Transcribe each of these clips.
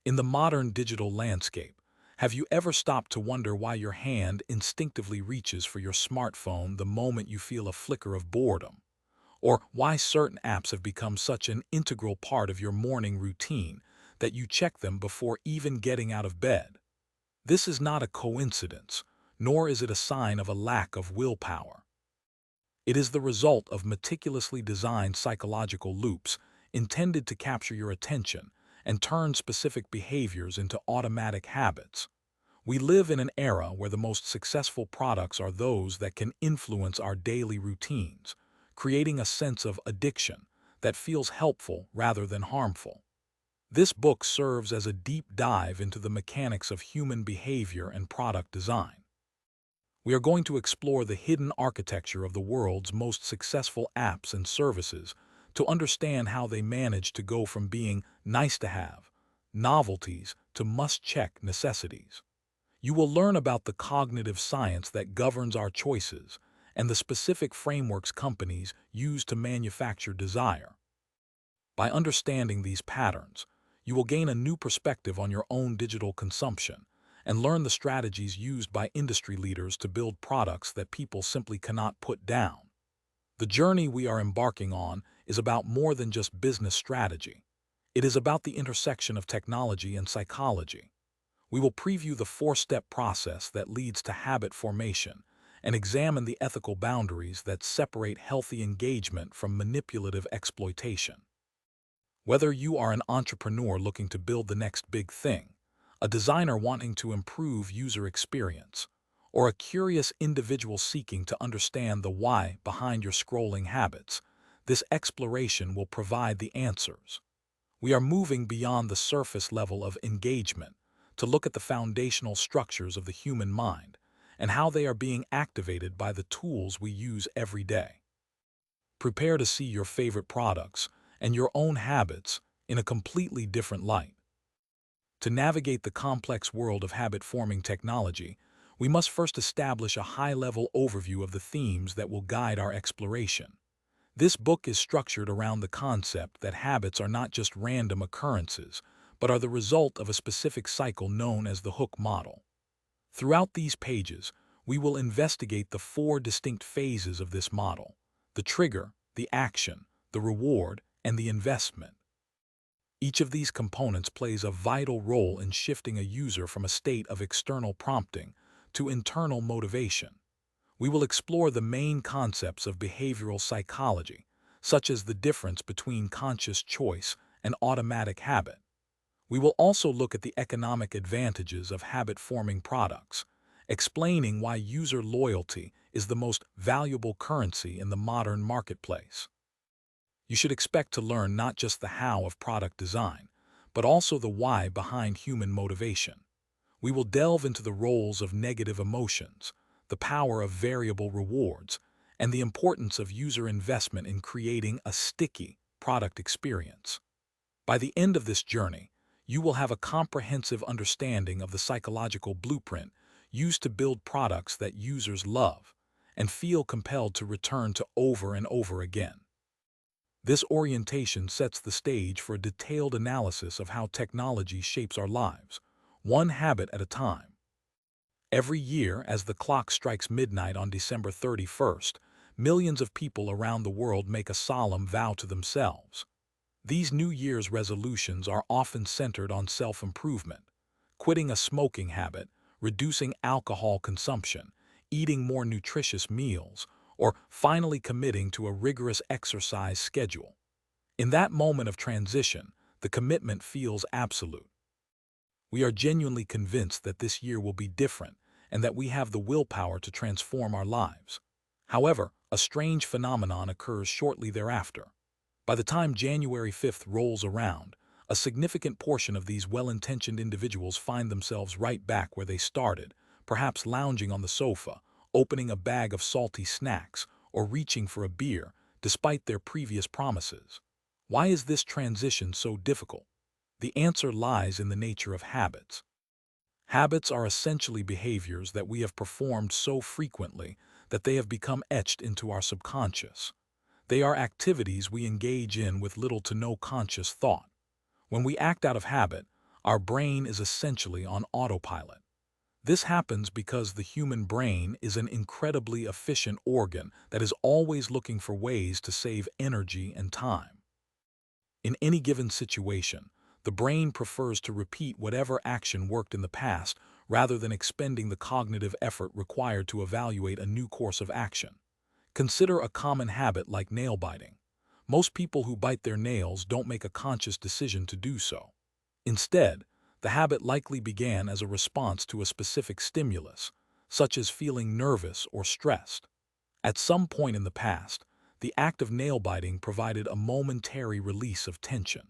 In the modern digital landscape, have you ever stopped to wonder why your hand instinctively reaches for your smartphone the moment you feel a flicker of boredom? Or why certain apps have become such an integral part of your morning routine that you check them before even getting out of bed? This is not a coincidence, nor is it a sign of a lack of willpower. It is the result of meticulously designed psychological loops intended to capture your attention and turn specific behaviors into automatic habits. We live in an era where the most successful products are those that can influence our daily routines, creating a sense of addiction that feels helpful rather than harmful. This book serves as a deep dive into the mechanics of human behavior and product design. We are going to explore the hidden architecture of the world's most successful apps and services to understand how they manage to go from being nice-to-have novelties to must-check necessities. You will learn about the cognitive science that governs our choices and the specific frameworks companies use to manufacture desire. By understanding these patterns, you will gain a new perspective on your own digital consumption and learn the strategies used by industry leaders to build products that people simply cannot put down. The journey we are embarking on is about more than just business strategy. It is about the intersection of technology and psychology. We will preview the four-step process that leads to habit formation and examine the ethical boundaries that separate healthy engagement from manipulative exploitation. Whether you are an entrepreneur looking to build the next big thing, a designer wanting to improve user experience, or a curious individual seeking to understand the why behind your scrolling habits, this exploration will provide the answers. We are moving beyond the surface level of engagement to look at the foundational structures of the human mind and how they are being activated by the tools we use every day. Prepare to see your favorite products and your own habits in a completely different light. To navigate the complex world of habit-forming technology, we must first establish a high-level overview of the themes that will guide our exploration. This book is structured around the concept that habits are not just random occurrences, but are the result of a specific cycle known as the hook model. Throughout these pages, we will investigate the four distinct phases of this model: the trigger, the action, the reward, and the investment. Each of these components plays a vital role in shifting a user from a state of external prompting to internal motivation. We will explore the main concepts of behavioral psychology, such as the difference between conscious choice and automatic habit. We will also look at the economic advantages of habit-forming products, explaining why user loyalty is the most valuable currency in the modern marketplace. You should expect to learn not just the how of product design, but also the why behind human motivation. We will delve into the roles of negative emotions, the power of variable rewards, and the importance of user investment in creating a sticky product experience. By the end of this journey, you will have a comprehensive understanding of the psychological blueprint used to build products that users love and feel compelled to return to over and over again. This orientation sets the stage for a detailed analysis of how technology shapes our lives, one habit at a time. Every year, as the clock strikes midnight on December 31st, millions of people around the world make a solemn vow to themselves. These New Year's resolutions are often centered on self-improvement: quitting a smoking habit, reducing alcohol consumption, eating more nutritious meals, or finally committing to a rigorous exercise schedule. In that moment of transition, the commitment feels absolute. We are genuinely convinced that this year will be different and that we have the willpower to transform our lives. However, a strange phenomenon occurs shortly thereafter. By the time January 5th rolls around, a significant portion of these well-intentioned individuals find themselves right back where they started, perhaps lounging on the sofa, opening a bag of salty snacks, or reaching for a beer, despite their previous promises. Why is this transition so difficult? The answer lies in the nature of habits. Habits are essentially behaviors that we have performed so frequently that they have become etched into our subconscious. They are activities we engage in with little to no conscious thought. When we act out of habit, our brain is essentially on autopilot. This happens because the human brain is an incredibly efficient organ that is always looking for ways to save energy and time. In any given situation, the brain prefers to repeat whatever action worked in the past rather than expending the cognitive effort required to evaluate a new course of action. Consider a common habit like nail biting. Most people who bite their nails don't make a conscious decision to do so. Instead, the habit likely began as a response to a specific stimulus, such as feeling nervous or stressed. At some point in the past, the act of nail biting provided a momentary release of tension.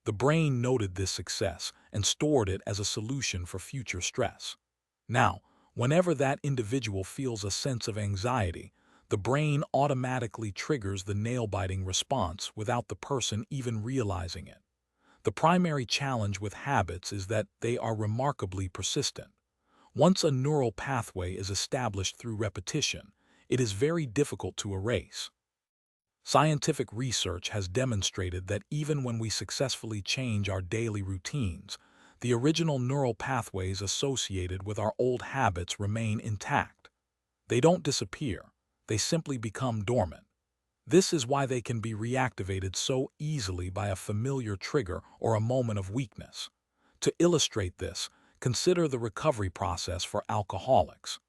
The brain noted this success and stored it as a solution for future stress. Now, whenever that individual feels a sense of anxiety, the brain automatically triggers the nail-biting response without the person even realizing it. The primary challenge with habits is that they are remarkably persistent. Once a neural pathway is established through repetition, it is very difficult to erase. Scientific research has demonstrated that even when we successfully change our daily routines, the original neural pathways associated with our old habits remain intact. They don't disappear, they simply become dormant. This is why they can be reactivated so easily by a familiar trigger or a moment of weakness. To illustrate this, consider the recovery process for alcoholics.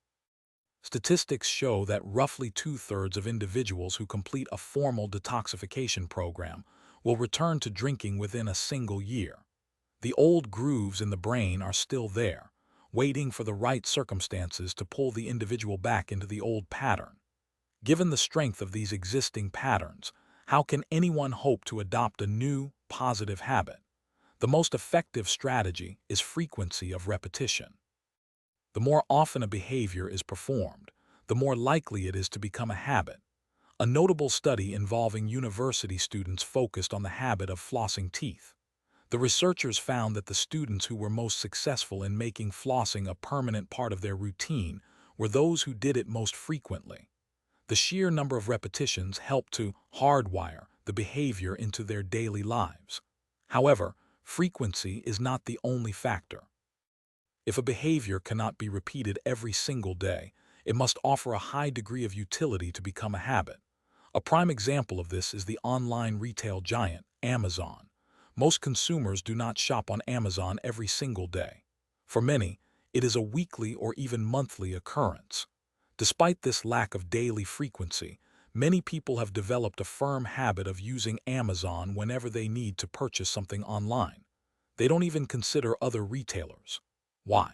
Statistics show that roughly two-thirds of individuals who complete a formal detoxification program will return to drinking within a single year. The old grooves in the brain are still there, waiting for the right circumstances to pull the individual back into the old pattern. Given the strength of these existing patterns, how can anyone hope to adopt a new, positive habit? The most effective strategy is frequency of repetition. The more often a behavior is performed, the more likely it is to become a habit. A notable study involving university students focused on the habit of flossing teeth. The researchers found that the students who were most successful in making flossing a permanent part of their routine were those who did it most frequently. The sheer number of repetitions helped to hardwire the behavior into their daily lives. However, frequency is not the only factor. If a behavior cannot be repeated every single day, it must offer a high degree of utility to become a habit. A prime example of this is the online retail giant, Amazon. Most consumers do not shop on Amazon every single day. For many, it is a weekly or even monthly occurrence. Despite this lack of daily frequency, many people have developed a firm habit of using Amazon whenever they need to purchase something online. They don't even consider other retailers. Why?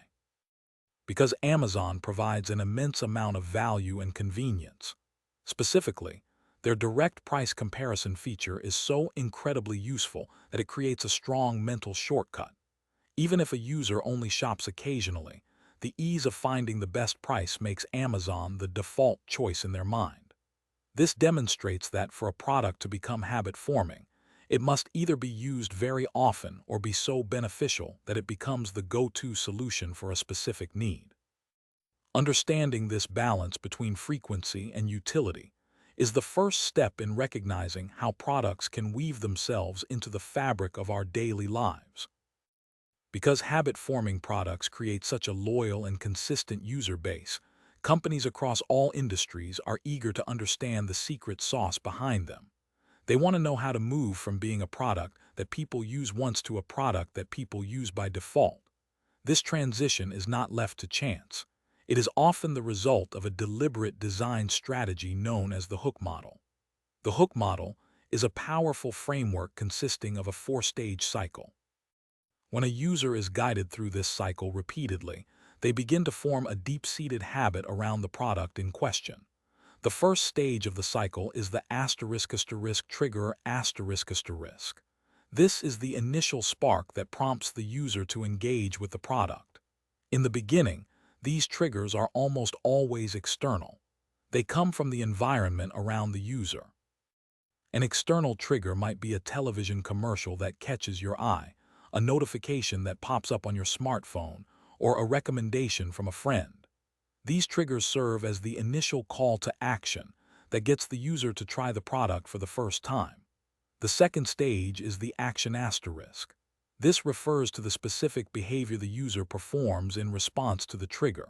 Because Amazon provides an immense amount of value and convenience. Specifically, their direct price comparison feature is so incredibly useful that it creates a strong mental shortcut. Even if a user only shops occasionally, the ease of finding the best price makes Amazon the default choice in their mind. This demonstrates that for a product to become habit-forming, it must either be used very often or be so beneficial that it becomes the go-to solution for a specific need. Understanding this balance between frequency and utility is the first step in recognizing how products can weave themselves into the fabric of our daily lives. Because habit-forming products create such a loyal and consistent user base, companies across all industries are eager to understand the secret sauce behind them. They want to know how to move from being a product that people use once to a product that people use by default. This transition is not left to chance. It is often the result of a deliberate design strategy known as the hook model. The hook model is a powerful framework consisting of a four-stage cycle. When a user is guided through this cycle repeatedly, they begin to form a deep-seated habit around the product in question. The first stage of the cycle is the *** trigger ***. This is the initial spark that prompts the user to engage with the product. In the beginning, these triggers are almost always external. They come from the environment around the user. An external trigger might be a television commercial that catches your eye, a notification that pops up on your smartphone, or a recommendation from a friend. These triggers serve as the initial call to action that gets the user to try the product for the first time. The second stage is the action asterisk. This refers to the specific behavior the user performs in response to the trigger.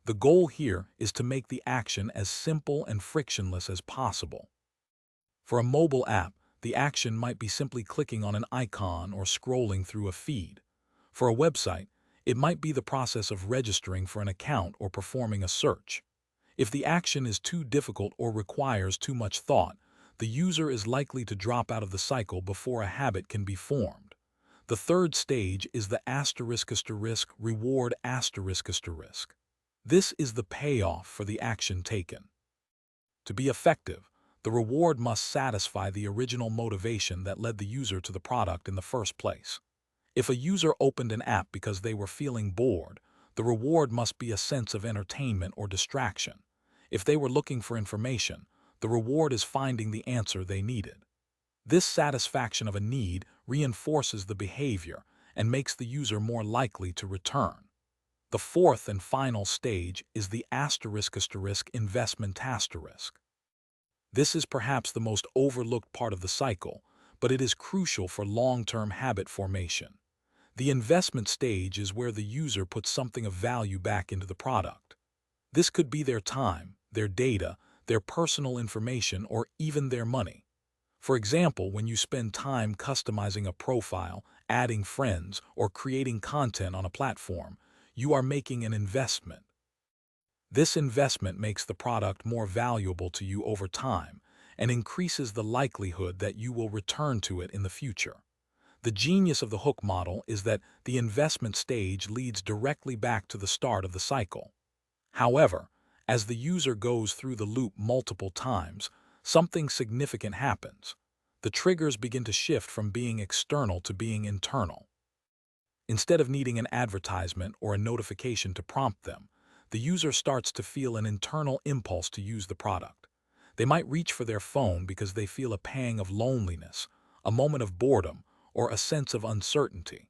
The goal here is to make the action as simple and frictionless as possible. For a mobile app, the action might be simply clicking on an icon or scrolling through a feed. For a website, it might be the process of registering for an account or performing a search. If the action is too difficult or requires too much thought, the user is likely to drop out of the cycle before a habit can be formed. The third stage is the reward. This is the payoff for the action taken. To be effective, the reward must satisfy the original motivation that led the user to the product in the first place. If a user opened an app because they were feeling bored, the reward must be a sense of entertainment or distraction. If they were looking for information, the reward is finding the answer they needed. This satisfaction of a need reinforces the behavior and makes the user more likely to return. The fourth and final stage is the investment asterisk. This is perhaps the most overlooked part of the cycle, but it is crucial for long-term habit formation. The investment stage is where the user puts something of value back into the product. This could be their time, their data, their personal information, or even their money. For example, when you spend time customizing a profile, adding friends, or creating content on a platform, you are making an investment. This investment makes the product more valuable to you over time and increases the likelihood that you will return to it in the future. The genius of the hook model is that the investment stage leads directly back to the start of the cycle. However, as the user goes through the loop multiple times, something significant happens. The triggers begin to shift from being external to being internal. Instead of needing an advertisement or a notification to prompt them, the user starts to feel an internal impulse to use the product. They might reach for their phone because they feel a pang of loneliness, a moment of boredom, or a sense of uncertainty.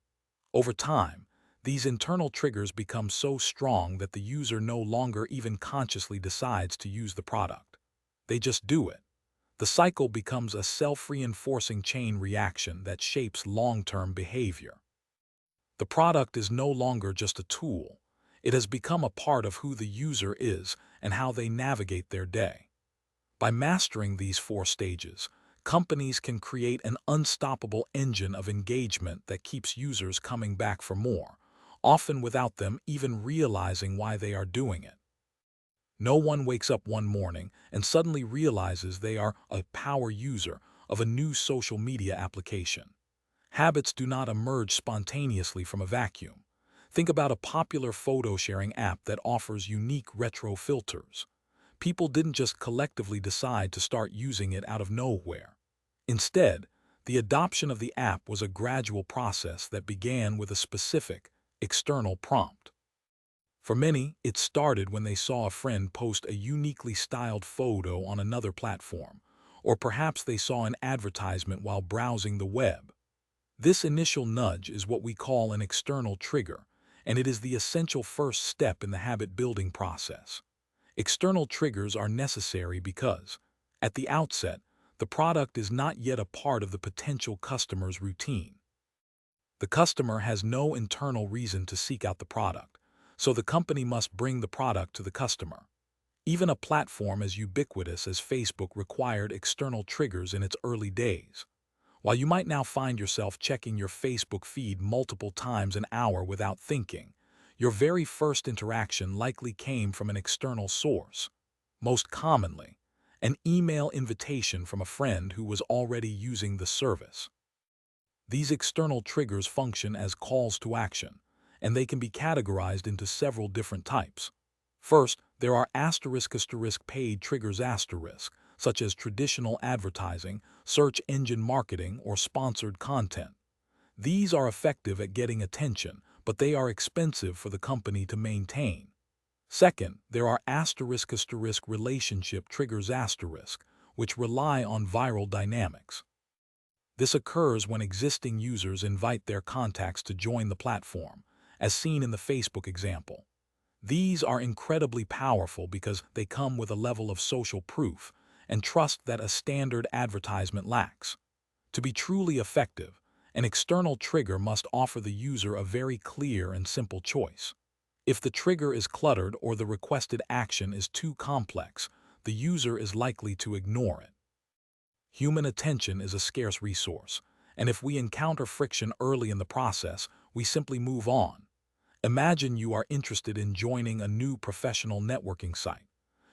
Over time, these internal triggers become so strong that the user no longer even consciously decides to use the product. They just do it. The cycle becomes a self-reinforcing chain reaction that shapes long-term behavior. The product is no longer just a tool. It has become a part of who the user is and how they navigate their day. By mastering these four stages, companies can create an unstoppable engine of engagement that keeps users coming back for more, often without them even realizing why they are doing it. No one wakes up one morning and suddenly realizes they are a power user of a new social media application. Habits do not emerge spontaneously from a vacuum. Think about a popular photo-sharing app that offers unique retro filters. People didn't just collectively decide to start using it out of nowhere. Instead, the adoption of the app was a gradual process that began with a specific, external prompt. For many, it started when they saw a friend post a uniquely styled photo on another platform, or perhaps they saw an advertisement while browsing the web. This initial nudge is what we call an external trigger, and it is the essential first step in the habit-building process. External triggers are necessary because, at the outset, the product is not yet a part of the potential customer's routine. The customer has no internal reason to seek out the product, so the company must bring the product to the customer. Even a platform as ubiquitous as Facebook required external triggers in its early days. While you might now find yourself checking your Facebook feed multiple times an hour without thinking, your very first interaction likely came from an external source. Most commonly, an email invitation from a friend who was already using the service. These external triggers function as calls to action, and they can be categorized into several different types. First, there are paid triggers such as traditional advertising, search engine marketing, or sponsored content. These are effective at getting attention, but they are expensive for the company to maintain. Second, there are relationship triggers which rely on viral dynamics. This occurs when existing users invite their contacts to join the platform, as seen in the Facebook example. These are incredibly powerful because they come with a level of social proof and trust that a standard advertisement lacks. To be truly effective, An external trigger must offer the user a very clear and simple choice. If the trigger is cluttered or the requested action is too complex, the user is likely to ignore it. Human attention is a scarce resource, and if we encounter friction early in the process, we simply move on. Imagine you are interested in joining a new professional networking site.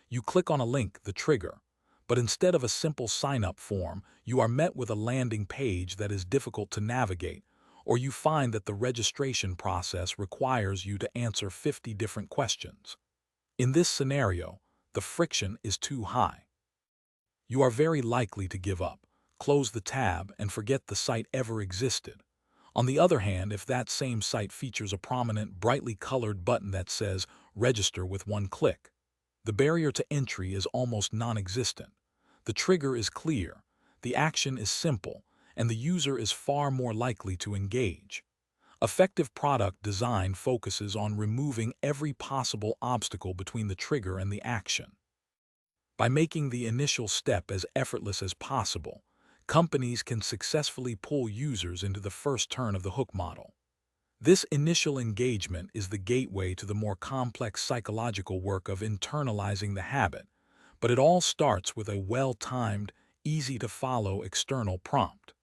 You click on a link, the trigger, but instead of a simple sign-up form, you are met with a landing page that is difficult to navigate, or you find that the registration process requires you to answer 50 different questions. In this scenario, the friction is too high. You are very likely to give up, close the tab, and forget the site ever existed. On the other hand, if that same site features a prominent, brightly colored button that says "Register with one click," the barrier to entry is almost non-existent. The trigger is clear, the action is simple, and the user is far more likely to engage. Effective product design focuses on removing every possible obstacle between the trigger and the action. By making the initial step as effortless as possible, companies can successfully pull users into the first turn of the hook model. This initial engagement is the gateway to the more complex psychological work of internalizing the habit, but it all starts with a well-timed, easy-to-follow external prompt.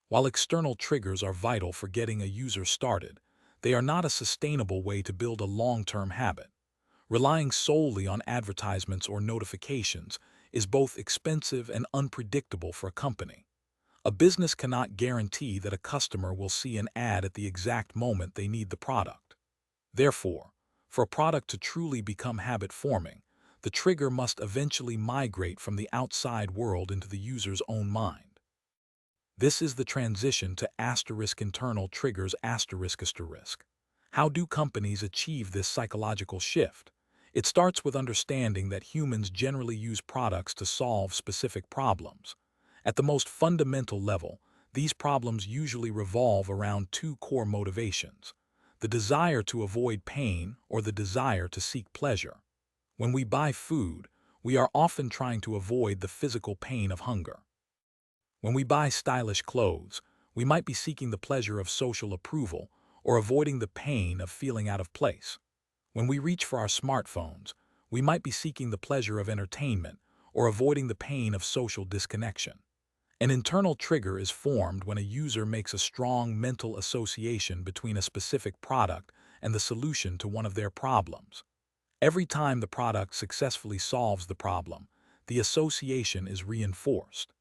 While external triggers are vital for getting a user started, they are not a sustainable way to build a long-term habit. Relying solely on advertisements or notifications is both expensive and unpredictable for a company. A business cannot guarantee that a customer will see an ad at the exact moment they need the product. Therefore, for a product to truly become habit-forming, the trigger must eventually migrate from the outside world into the user's own mind. This is the transition to *internal triggers*. How do companies achieve this psychological shift? It starts with understanding that humans generally use products to solve specific problems. At the most fundamental level, these problems usually revolve around two core motivations: the desire to avoid pain or the desire to seek pleasure. When we buy food, we are often trying to avoid the physical pain of hunger. When we buy stylish clothes, we might be seeking the pleasure of social approval or avoiding the pain of feeling out of place. When we reach for our smartphones, we might be seeking the pleasure of entertainment or avoiding the pain of social disconnection. An internal trigger is formed when a user makes a strong mental association between a specific product and the solution to one of their problems. Every time the product successfully solves the problem, the association is reinforced.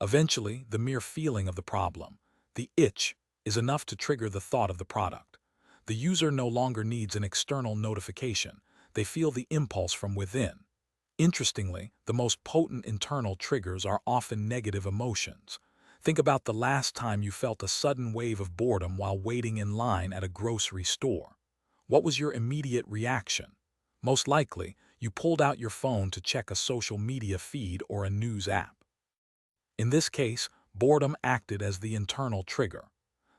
Eventually, the mere feeling of the problem, the itch, is enough to trigger the thought of the product. The user no longer needs an external notification. They feel the impulse from within. Interestingly, the most potent internal triggers are often negative emotions. Think about the last time you felt a sudden wave of boredom while waiting in line at a grocery store. What was your immediate reaction? Most likely, you pulled out your phone to check a social media feed or a news app. In this case, boredom acted as the internal trigger.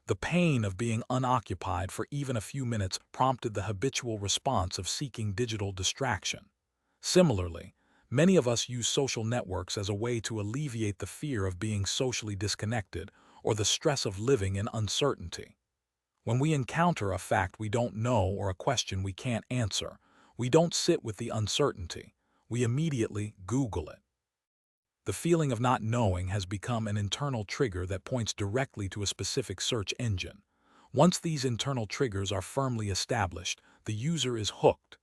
The pain of being unoccupied for even a few minutes prompted the habitual response of seeking digital distraction. Similarly, many of us use social networks as a way to alleviate the fear of being socially disconnected or the stress of living in uncertainty. When we encounter a fact we don't know or a question we can't answer, we don't sit with the uncertainty. We immediately Google it. The feeling of not knowing has become an internal trigger that points directly to a specific search engine. Once these internal triggers are firmly established, the user is hooked.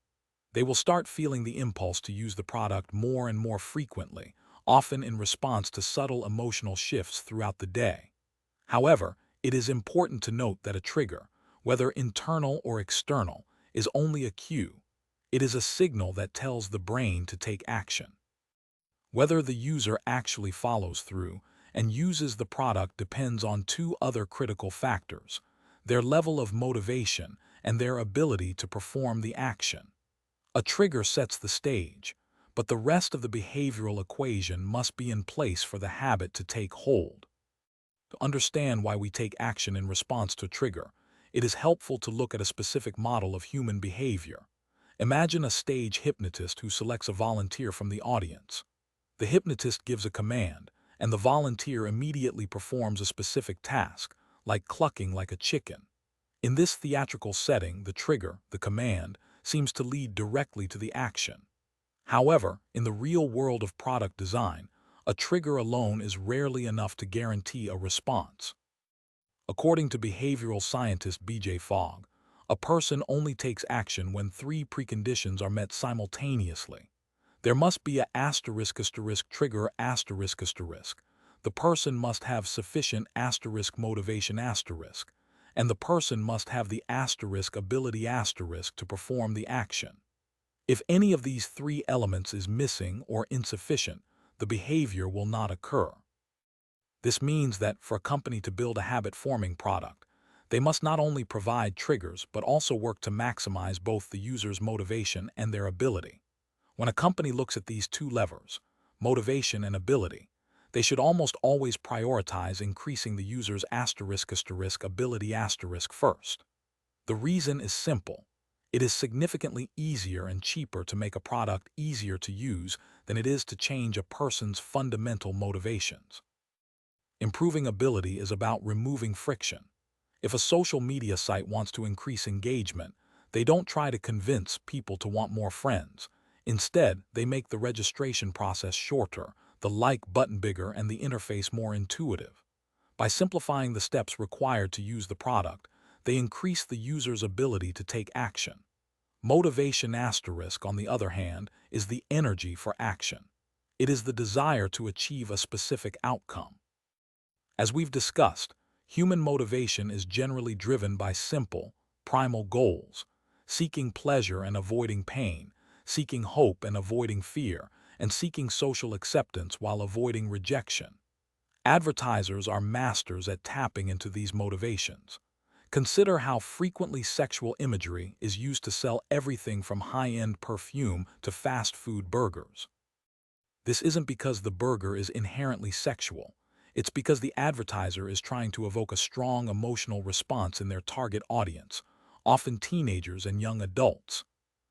They will start feeling the impulse to use the product more and more frequently, often in response to subtle emotional shifts throughout the day. However, it is important to note that a trigger, whether internal or external, is only a cue. It is a signal that tells the brain to take action. Whether the user actually follows through and uses the product depends on two other critical factors: their level of motivation and their ability to perform the action. A trigger sets the stage, but the rest of the behavioral equation must be in place for the habit to take hold. To understand why we take action in response to a trigger, it is helpful to look at a specific model of human behavior. Imagine a stage hypnotist who selects a volunteer from the audience. The hypnotist gives a command, and the volunteer immediately performs a specific task, like clucking like a chicken. In this theatrical setting, the trigger, the command, seems to lead directly to the action. However, in the real world of product design, a trigger alone is rarely enough to guarantee a response. According to behavioral scientist B.J. Fogg, a person only takes action when three preconditions are met simultaneously. There must be a trigger asterisk. The person must have sufficient motivation and the person must have the ability to perform the action. If any of these three elements is missing or insufficient, the behavior will not occur. This means that for a company to build a habit-forming product, they must not only provide triggers but also work to maximize both the user's motivation and their ability. When a company looks at these two levers, motivation and ability, they should almost always prioritize increasing the user's ability first. The reason is simple. It is significantly easier and cheaper to make a product easier to use than it is to change a person's fundamental motivations. Improving ability is about removing friction. If a social media site wants to increase engagement, they don't try to convince people to want more friends. Instead, they make the registration process shorter, the like button bigger, and the interface more intuitive. By simplifying the steps required to use the product, they increase the user's ability to take action. Motivation on the other hand, is the energy for action. It is the desire to achieve a specific outcome. As we've discussed, human motivation is generally driven by simple, primal goals: seeking pleasure and avoiding pain, seeking hope and avoiding fear, and seeking social acceptance while avoiding rejection. Advertisers are masters at tapping into these motivations. Consider how frequently sexual imagery is used to sell everything from high-end perfume to fast food burgers. This isn't because the burger is inherently sexual. It's because the advertiser is trying to evoke a strong emotional response in their target audience, often teenagers and young adults.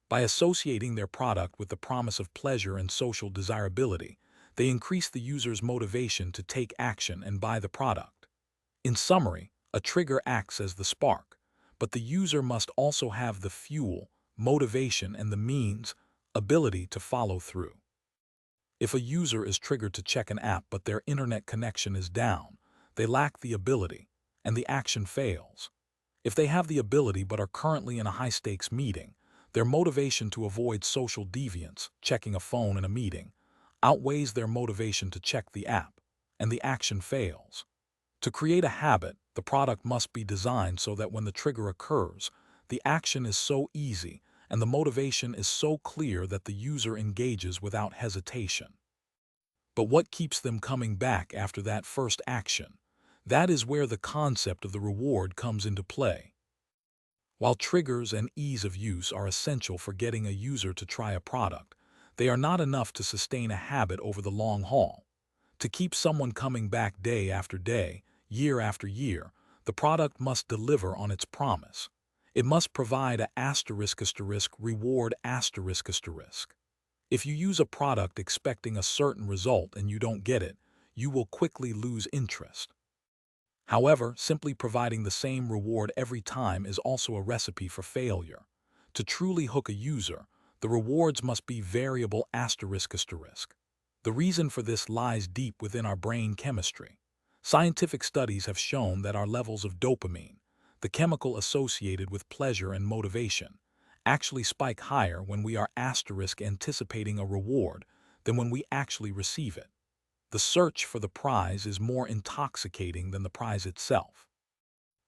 By associating their product with the promise of pleasure and social desirability, they increase the user's motivation to take action and buy the product. In summary, a trigger acts as the spark, but the user must also have the fuel, motivation, and the means, ability to follow through. If a user is triggered to check an app but their internet connection is down, they lack the ability, and the action fails. If they have the ability but are currently in a high-stakes meeting, their motivation to avoid social deviance, checking a phone in a meeting, outweighs their motivation to check the app, and the action fails. To create a habit, the product must be designed so that when the trigger occurs, the action is so easy and the motivation is so clear that the user engages without hesitation. But what keeps them coming back after that first action? That is where the concept of the reward comes into play. While triggers and ease of use are essential for getting a user to try a product, they are not enough to sustain a habit over the long haul. To keep someone coming back day after day, year after year, the product must deliver on its promise. It must provide a reward If you use a product expecting a certain result and you don't get it, you will quickly lose interest. However, simply providing the same reward every time is also a recipe for failure. To truly hook a user, the rewards must be variable The reason for this lies deep within our brain chemistry. Scientific studies have shown that our levels of dopamine, the chemical associated with pleasure and motivation, actually spike higher when we are anticipating a reward than when we actually receive it. The search for the prize is more intoxicating than the prize itself.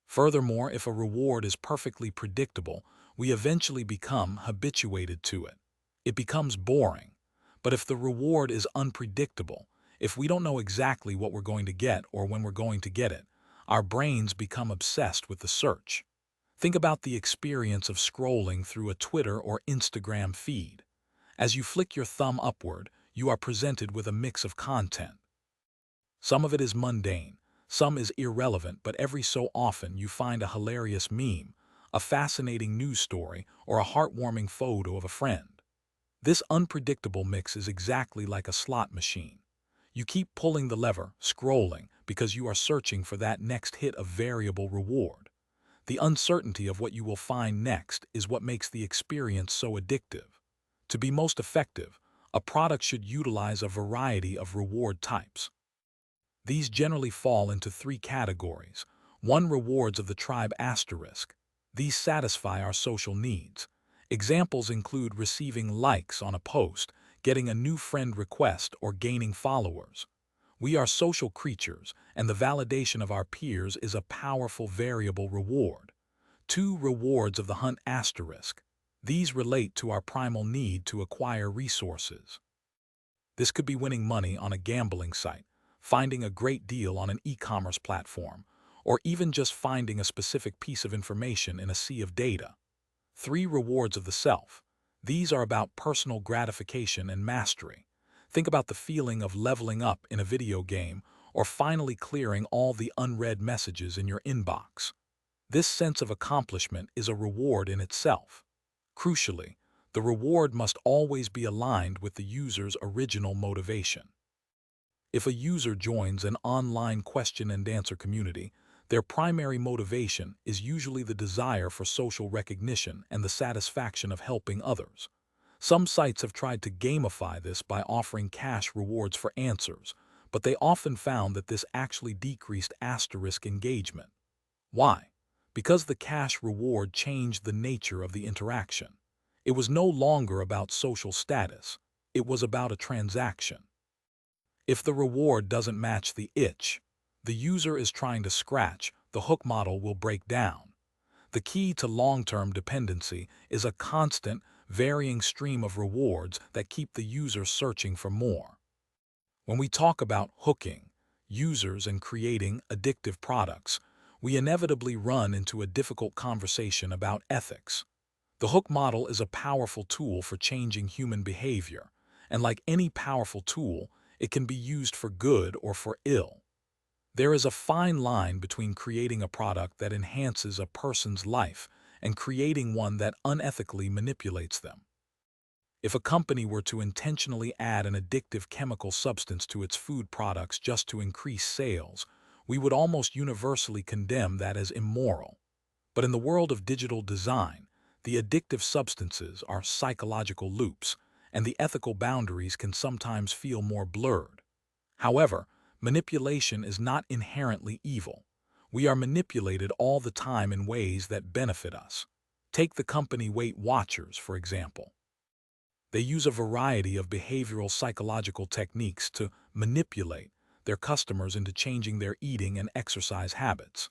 Furthermore, if a reward is perfectly predictable, we eventually become habituated to it. It becomes boring. But if the reward is unpredictable, if we don't know exactly what we're going to get or when we're going to get it, our brains become obsessed with the search. Think about the experience of scrolling through a Twitter or Instagram feed. As you flick your thumb upward, you are presented with a mix of content. Some of it is mundane, some is irrelevant, but every so often you find a hilarious meme, a fascinating news story, or a heartwarming photo of a friend. This unpredictable mix is exactly like a slot machine. You keep pulling the lever, scrolling, because you are searching for that next hit of variable reward. The uncertainty of what you will find next is what makes the experience so addictive. To be most effective, a product should utilize a variety of reward types. These generally fall into three categories. One, rewards of the tribe asterisk. These satisfy our social needs. Examples include receiving likes on a post, getting a new friend request, or gaining followers. We are social creatures, and the validation of our peers is a powerful variable reward. Two, rewards of the hunt asterisk. These relate to our primal need to acquire resources. This could be winning money on a gambling site, finding a great deal on an e-commerce platform, or even just finding a specific piece of information in a sea of data. Three, rewards of the self. These are about personal gratification and mastery. Think about the feeling of leveling up in a video game or finally clearing all the unread messages in your inbox. This sense of accomplishment is a reward in itself. Crucially, the reward must always be aligned with the user's original motivation. If a user joins an online question and answer community, their primary motivation is usually the desire for social recognition and the satisfaction of helping others. Some sites have tried to gamify this by offering cash rewards for answers, but they often found that this actually decreased asterisk engagement. Why? Because the cash reward changed the nature of the interaction. It was no longer about social status. It was about a transaction. If the reward doesn't match the itch the user is trying to scratch, the hook model will break down. The key to long-term dependency is a constant, varying stream of rewards that keep the user searching for more. When we talk about hooking users and creating addictive products, we inevitably run into a difficult conversation about ethics. The hook model is a powerful tool for changing human behavior, and like any powerful tool, it can be used for good or for ill. There is a fine line between creating a product that enhances a person's life and creating one that unethically manipulates them. If a company were to intentionally add an addictive chemical substance to its food products just to increase sales, we would almost universally condemn that as immoral. But in the world of digital design, the addictive substances are psychological loops, and the ethical boundaries can sometimes feel more blurred. However, manipulation is not inherently evil. We are manipulated all the time in ways that benefit us. Take the company Weight Watchers, for example. They use a variety of behavioral psychological techniques to manipulate their customers into changing their eating and exercise habits.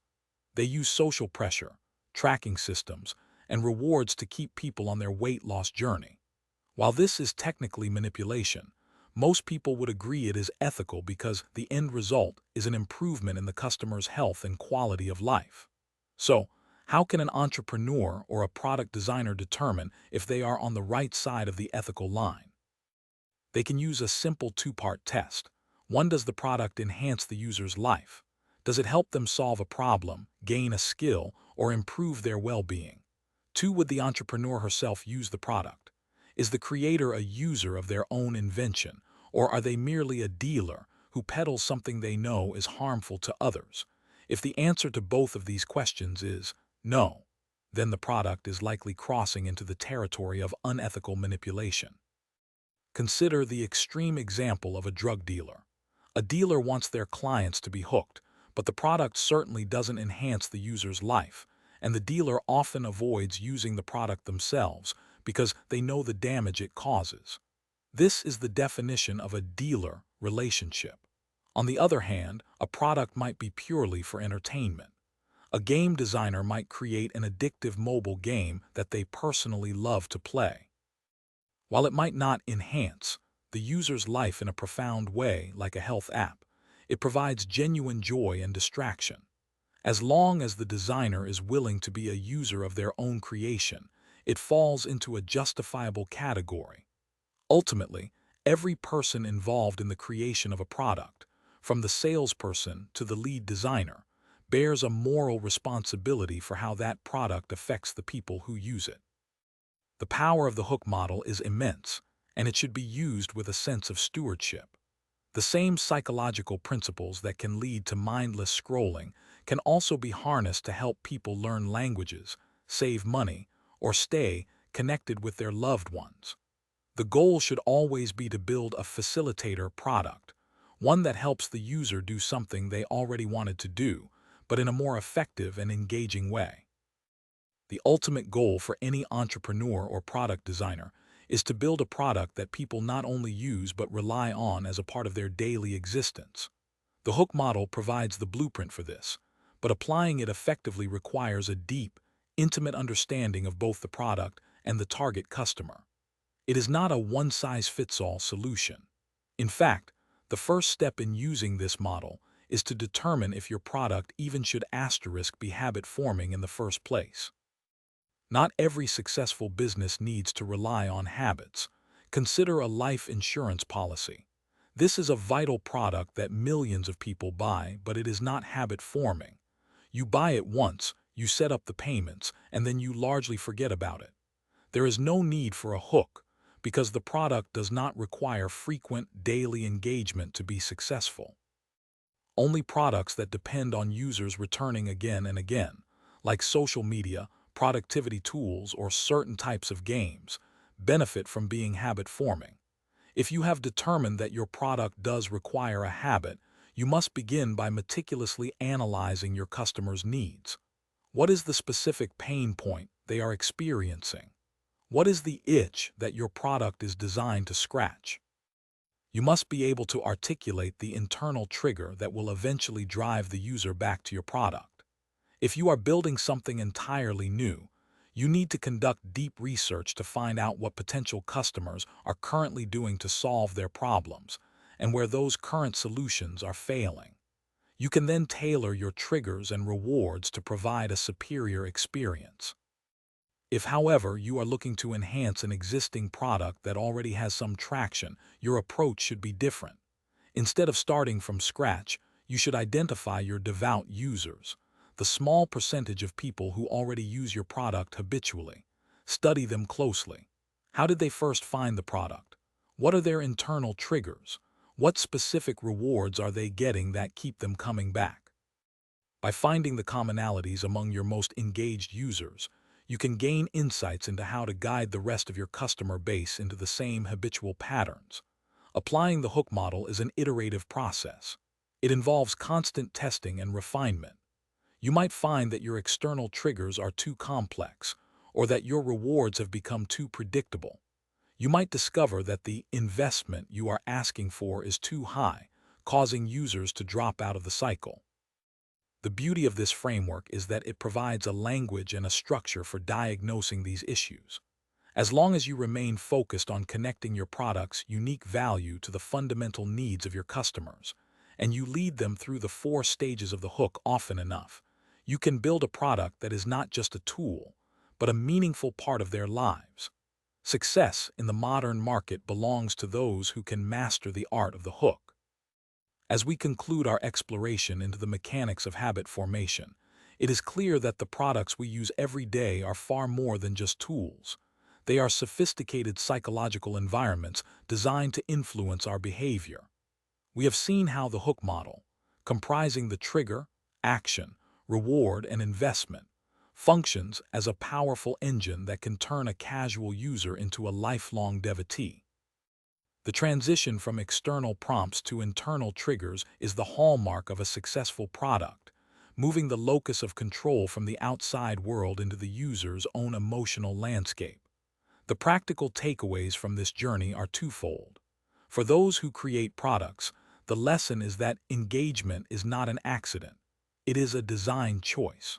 They use social pressure, tracking systems, and rewards to keep people on their weight loss journey. While this is technically manipulation, most people would agree it is ethical because the end result is an improvement in the customer's health and quality of life. So, how can an entrepreneur or a product designer determine if they are on the right side of the ethical line? They can use a simple two-part test. One, does the product enhance the user's life? Does it help them solve a problem, gain a skill, or improve their well-being? Two, would the entrepreneur herself use the product? Is the creator a user of their own invention, or are they merely a dealer who peddles something they know is harmful to others? If the answer to both of these questions is no, then the product is likely crossing into the territory of unethical manipulation. Consider the extreme example of a drug dealer. A dealer wants their clients to be hooked, but the product certainly doesn't enhance the user's life, and the dealer often avoids using the product themselves because they know the damage it causes. This is the definition of a dealer relationship. On the other hand, a product might be purely for entertainment. A game designer might create an addictive mobile game that they personally love to play. While it might not enhance the user's life in a profound way like a health app, it provides genuine joy and distraction. As long as the designer is willing to be a user of their own creation, it falls into a justifiable category. Ultimately, every person involved in the creation of a product, from the salesperson to the lead designer, bears a moral responsibility for how that product affects the people who use it. The power of the hook model is immense, and it should be used with a sense of stewardship. The same psychological principles that can lead to mindless scrolling can also be harnessed to help people learn languages, save money, or stay connected with their loved ones. The goal should always be to build a facilitator product, one that helps the user do something they already wanted to do, but in a more effective and engaging way. The ultimate goal for any entrepreneur or product designer is to build a product that people not only use but rely on as a part of their daily existence. The hook model provides the blueprint for this, but applying it effectively requires a deep, intimate understanding of both the product and the target customer. It is not a one-size-fits-all solution. In fact, the first step in using this model is to determine if your product even should be habit-forming in the first place. Not every successful business needs to rely on habits. Consider a life insurance policy. This is a vital product that millions of people buy, but it is not habit-forming. You buy it once, you set up the payments, and then you largely forget about it. There is no need for a hook, because the product does not require frequent daily engagement to be successful. Only products that depend on users returning again and again, like social media, productivity tools, or certain types of games, benefit from being habit-forming. If you have determined that your product does require a habit, you must begin by meticulously analyzing your customers' needs. What is the specific pain point they are experiencing? What is the itch that your product is designed to scratch? You must be able to articulate the internal trigger that will eventually drive the user back to your product. If you are building something entirely new, you need to conduct deep research to find out what potential customers are currently doing to solve their problems and where those current solutions are failing. You can then tailor your triggers and rewards to provide a superior experience. If, however, you are looking to enhance an existing product that already has some traction, your approach should be different. Instead of starting from scratch, you should identify your devout users, the small percentage of people who already use your product habitually. Study them closely. How did they first find the product? What are their internal triggers? What specific rewards are they getting that keep them coming back? By finding the commonalities among your most engaged users, you can gain insights into how to guide the rest of your customer base into the same habitual patterns. Applying the hook model is an iterative process. It involves constant testing and refinement. You might find that your external triggers are too complex, or that your rewards have become too predictable. You might discover that the investment you are asking for is too high, causing users to drop out of the cycle. The beauty of this framework is that it provides a language and a structure for diagnosing these issues. As long as you remain focused on connecting your product's unique value to the fundamental needs of your customers, and you lead them through the 4 stages of the hook often enough, you can build a product that is not just a tool, but a meaningful part of their lives. Success in the modern market belongs to those who can master the art of the hook. As we conclude our exploration into the mechanics of habit formation, it is clear that the products we use every day are far more than just tools. They are sophisticated psychological environments designed to influence our behavior. We have seen how the hook model, comprising the trigger, action, reward, and investment, functions as a powerful engine that can turn a casual user into a lifelong devotee. The transition from external prompts to internal triggers is the hallmark of a successful product, moving the locus of control from the outside world into the user's own emotional landscape. The practical takeaways from this journey are twofold. For those who create products, the lesson is that engagement is not an accident. It is a design choice.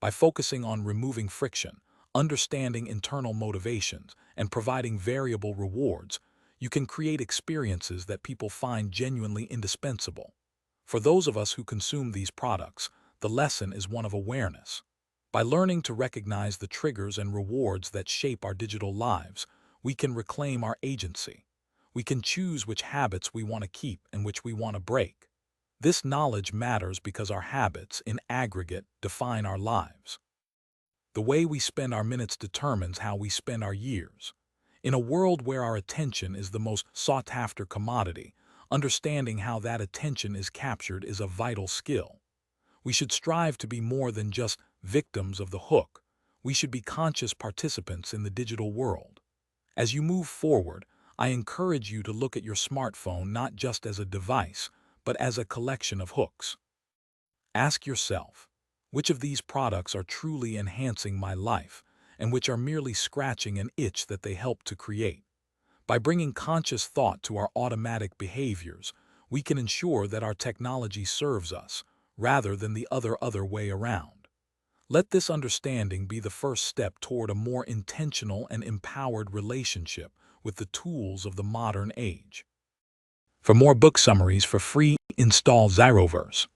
By focusing on removing friction, understanding internal motivations, and providing variable rewards, you can create experiences that people find genuinely indispensable. For those of us who consume these products, the lesson is one of awareness. By learning to recognize the triggers and rewards that shape our digital lives, we can reclaim our agency. We can choose which habits we want to keep and which we want to break. This knowledge matters because our habits, in aggregate, define our lives. The way we spend our minutes determines how we spend our years. In a world where our attention is the most sought-after commodity, Understanding how that attention is captured is a vital skill. We should strive to be more than just victims of the hook. We should be conscious participants in the digital world. As you move forward, I encourage you to look at your smartphone not just as a device, but as a collection of hooks. Ask yourself, which of these products are truly enhancing my life, and which are merely scratching an itch that they help to create? By bringing conscious thought to our automatic behaviors, we can ensure that our technology serves us, rather than the other way around. Let this understanding be the first step toward a more intentional and empowered relationship with the tools of the modern age. For more book summaries for free, install Zyroverse.